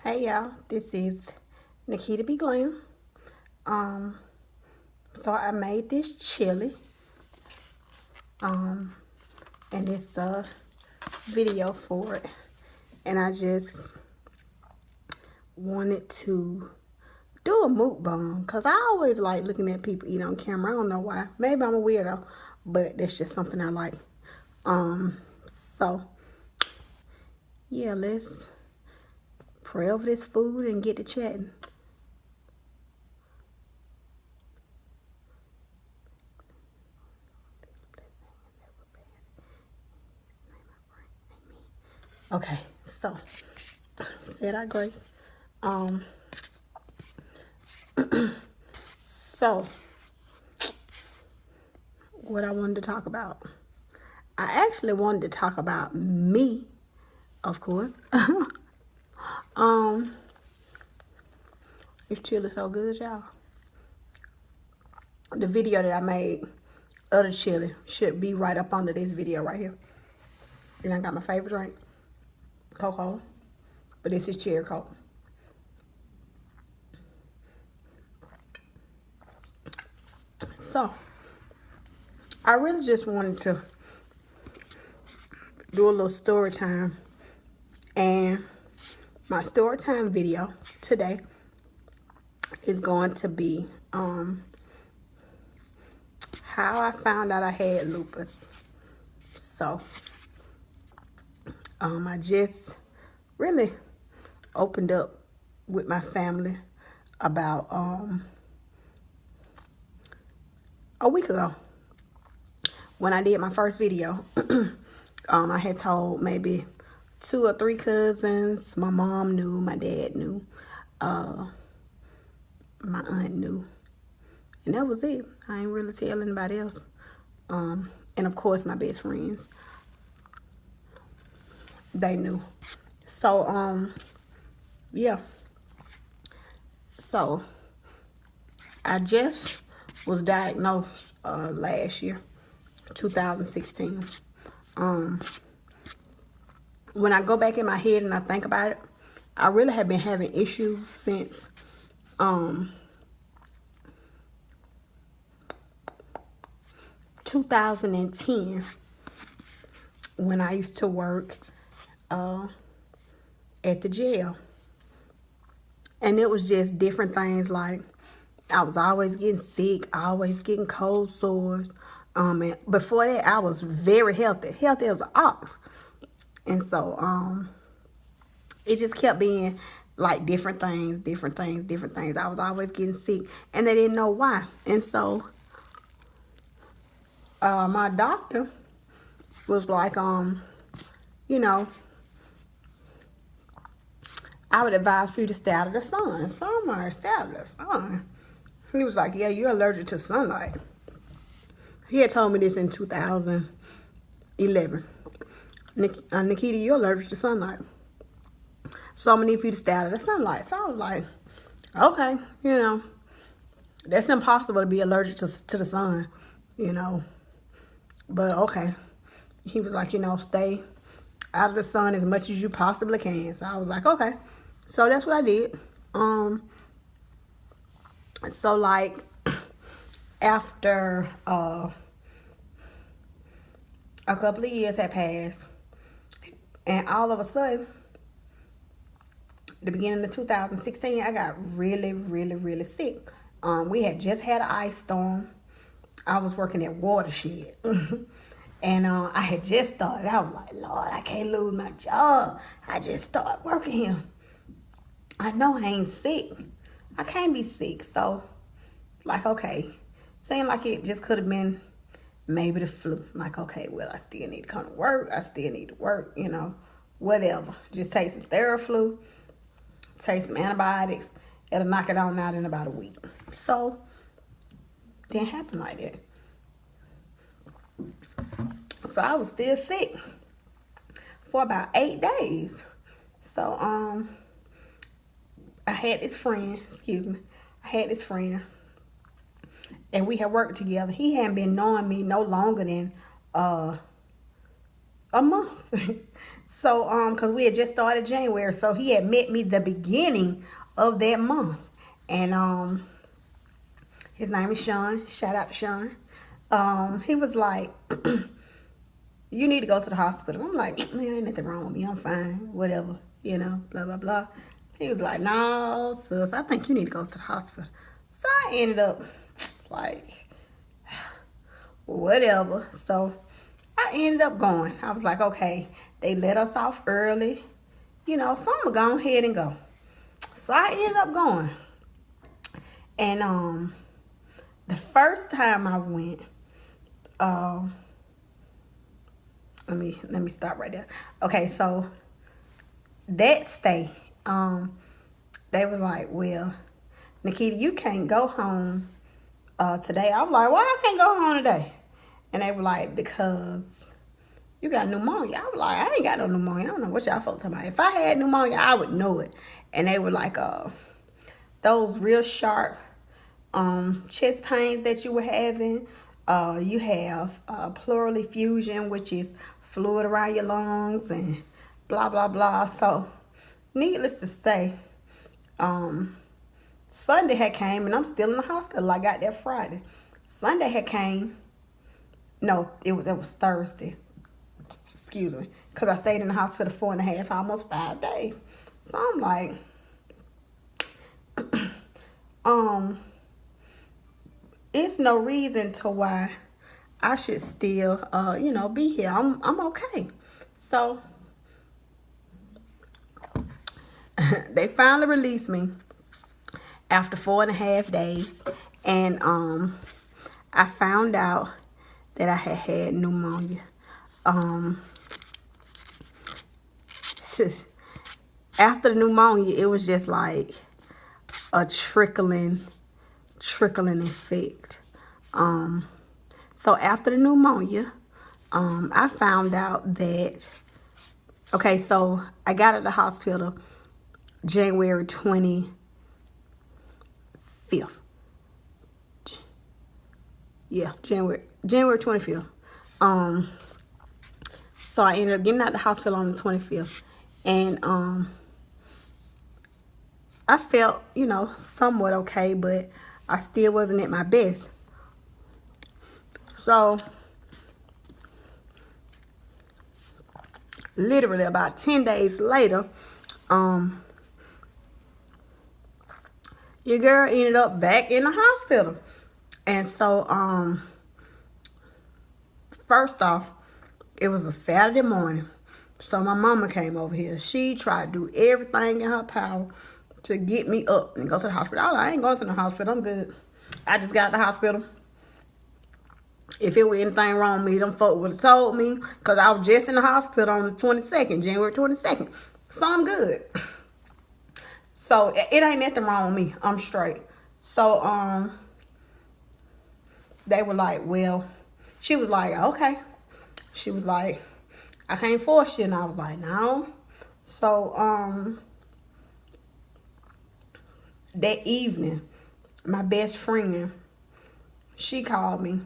Hey y'all, this is Nikita B. Glam. So I made this chili. And it's a video for it. And I just wanted to do a mukbang because I always like looking at people eat on camera. I don't know why. Maybe I'm a weirdo, but that's just something I like. So yeah, let's pray over this food and get to chatting. Okay, so said our grace. So what I wanted to talk about. I actually wanted to talk about me, of course. This chili so good, y'all. The video that I made of the chili should be right up under this video right here. And I got my favorite drink, Coca-Cola, but this is cherry Coke. So, I really just wanted to do a little story time. And my story time video today is going to be how I found out I had lupus. So, I just really opened up with my family about a week ago when I did my first video. I had told maybe 2 or 3 cousins. My mom knew, my dad knew, my aunt knew, and that was it. I ain't really tell anybody else. And of course my best friends, they knew. So yeah, so I just was diagnosed last year, 2016. When I go back in my head and I think about it, I really have been having issues since 2010, when I used to work at the jail. And it was just different things, like I was always getting sick, always getting cold sores. And before that, I was very healthy as an ox. And so it just kept being like different things. I was always getting sick, and they didn't know why. And so my doctor was like, you know, I would advise for you to stay out of the sun. So I'm like, stay out of the sun? He was like, yeah, you're allergic to sunlight. He had told me this in 2011. Nikita, you're allergic to sunlight, so I'm gonna need for you to stay out of the sunlight. So I was like, okay, you know, that's impossible to be allergic to the sun, you know, but okay. He was like, you know, stay out of the sun as much as you possibly can. So I was like, okay. So that's what I did. So like after a couple of years had passed, and all of a sudden, the beginning of 2016, I got really sick. We had just had an ice storm. I was working at Watershed. And I had just started. I was like, Lord, I can't lose my job. I just started working here. I know I ain't sick. I can't be sick. So, like, okay. Seemed like it just could have been maybe the flu. Like, okay, well, I still need to come to work. I still need to work, you know, whatever. Just take some Theraflu, take some antibiotics. It'll knock it on out in about a week. So, it didn't happen like that. So I was still sick for about 8 days. So, I had this friend, and we had worked together. He hadn't been knowing me no longer than a month. So, because we had just started January, so he had met me the beginning of that month. And his name is Sean. Shout out to Sean. He was like, you need to go to the hospital. I'm like, man, ain't nothing wrong with me. I'm fine. Whatever. You know, blah, blah, blah. He was like, no, sis, I think you need to go to the hospital. So I ended up like, whatever. So I ended up going. I was like, okay, they let us off early. You know, so I'm going to go ahead and go. So I ended up going. And the first time I went, let me stop right there. Okay, so that stay, they was like, well, Nikita, you can't go home today. I was like, why I can't go home today? And they were like, because you got pneumonia. I was like, I ain't got no pneumonia. I don't know what y'all folks talking about. If I had pneumonia, I would know it. And they were like, those real sharp chest pains that you were having. You have pleural effusion, which is fluid around your lungs and blah, blah, blah. So, needless to say, Sunday had came, and I'm still in the hospital. I got there Friday. Sunday had came. No, it was Thursday. Excuse me. Because I stayed in the hospital 4.5, almost 5 days. So I'm like, it's no reason to why I should still, be here. I'm okay. So they finally released me after 4.5 days, and I found out that I had pneumonia. After the pneumonia, it was just like a trickling effect. So after the pneumonia, I found out that, okay, so I got at the hospital January 25th. Yeah, January 25th. So I ended up getting out of the hospital on the 25th. And I felt, somewhat okay, but I still wasn't at my best. So literally about 10 days later, your girl ended up back in the hospital. And so, first off, it was a Saturday morning. So my mama came over here. She tried to do everything in her power to get me up and go to the hospital. I was like, I ain't going to the hospital. I'm good. I just got to the hospital. If it were anything wrong with me, them folk would have told me, because I was just in the hospital on the 22nd, January 22nd. So I'm good. So it ain't nothing wrong with me. I'm straight. So they were like, well, she was like, okay. She was like, I can't force you. And I was like, no. So that evening, my best friend, she called me.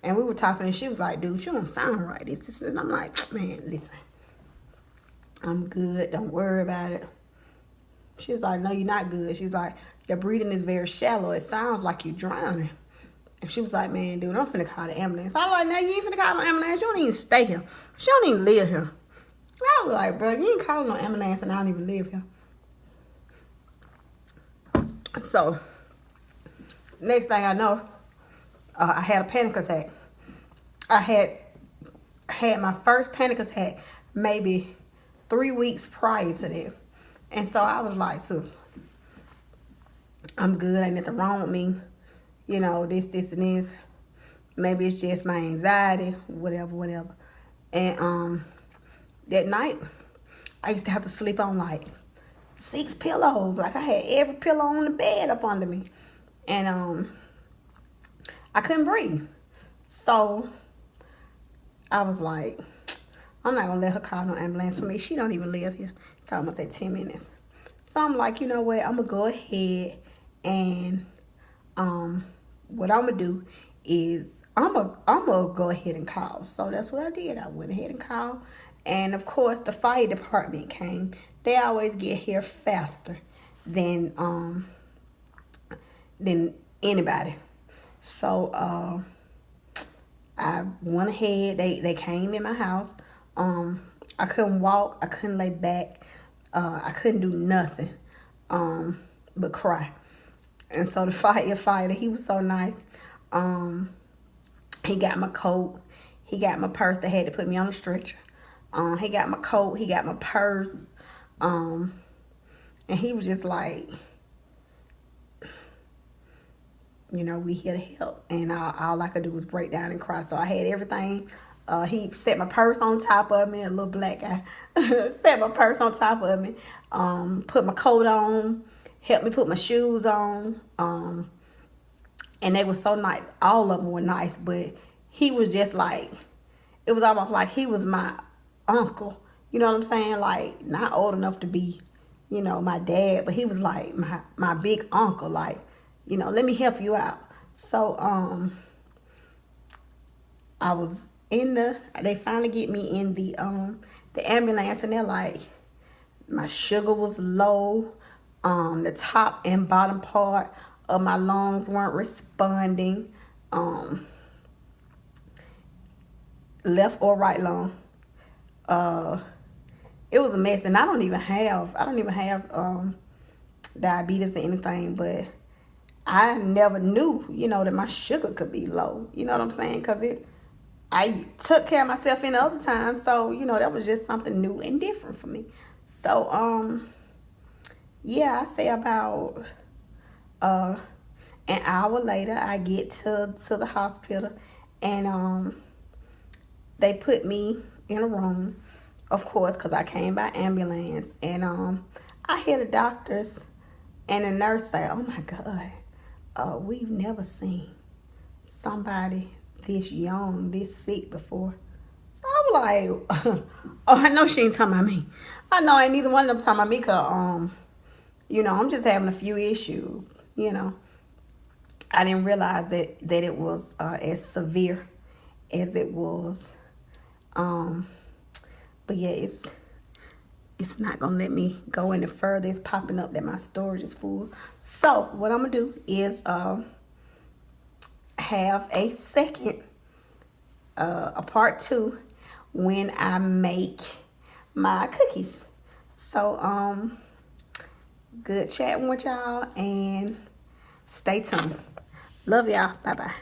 And we were talking, and she was like, dude, you don't sound right. This. And I'm like, man, listen. I'm good. Don't worry about it. She was like, no, you're not good. She's like, your breathing is very shallow. It sounds like you're drowning. And she was like, man, dude, I'm finna call the ambulance. I was like, no, you ain't finna call no ambulance. You don't even stay here. She don't even live here. I was like, bro, you ain't calling no ambulance, and I don't even live here. So, next thing I know, I had a panic attack. I had my first panic attack maybe 3 weeks prior to that. And so I was like, sis, I'm good. Ain't nothing wrong with me. This, and this. Maybe it's just my anxiety, whatever. And that night, I used to have to sleep on like 6 pillows. Like I had every pillow on the bed up under me. And I couldn't breathe. So I was like, I'm not going to let her call no ambulance for me. She don't even live here. It's almost at 10 minutes. So I'm like, you know what? I'm going to go ahead and what I'm going to do is I'm gonna go ahead and call. So that's what I did. I went ahead and called And of course, the fire department came. They always get here faster than anybody. So I went ahead. They came in my house. I couldn't walk. I couldn't lay back. I couldn't do nothing but cry. And so the firefighter, he was so nice. He got my coat. He got my purse. They had to put me on a stretcher. He got my coat. He got my purse. And he was just like, you know, we here to help. And all I could do was break down and cry. So I had everything. He set my purse on top of me, a little black guy. Set my purse on top of me. Put my coat on. Helped me put my shoes on. And they were so nice. All of them were nice. But he was just like, it was almost like he was my uncle. You know what I'm saying? Like, not old enough to be, you know, my dad. But he was like my big uncle. Like, you know, let me help you out. So, I was they finally get me in the ambulance, and they're like, my sugar was low. The top and bottom part of my lungs weren't responding. Left or right lung. It was a mess, and I don't even have diabetes or anything, but I never knew, you know, that my sugar could be low. You know what I'm saying? Because I took care of myself in other times, so, you know, that was just something new and different for me. So, yeah, I say about an hour later, I get to the hospital, and they put me in a room, of course, because I came by ambulance, and I hear the doctors and the nurse say, "Oh my God, we've never seen somebody this young, this sick before." So I was like, "Oh, I know she ain't talking about me. I know ain't neither one of them talking about me, because you know, I'm just having a few issues, you know." I didn't realize that it was as severe as it was. But yeah, it's not gonna let me go any further. It's popping up that my storage is full. So what I'm gonna do is have a second, a part 2, when I make my cookies. So good chatting with y'all, and stay tuned. Love y'all. Bye bye.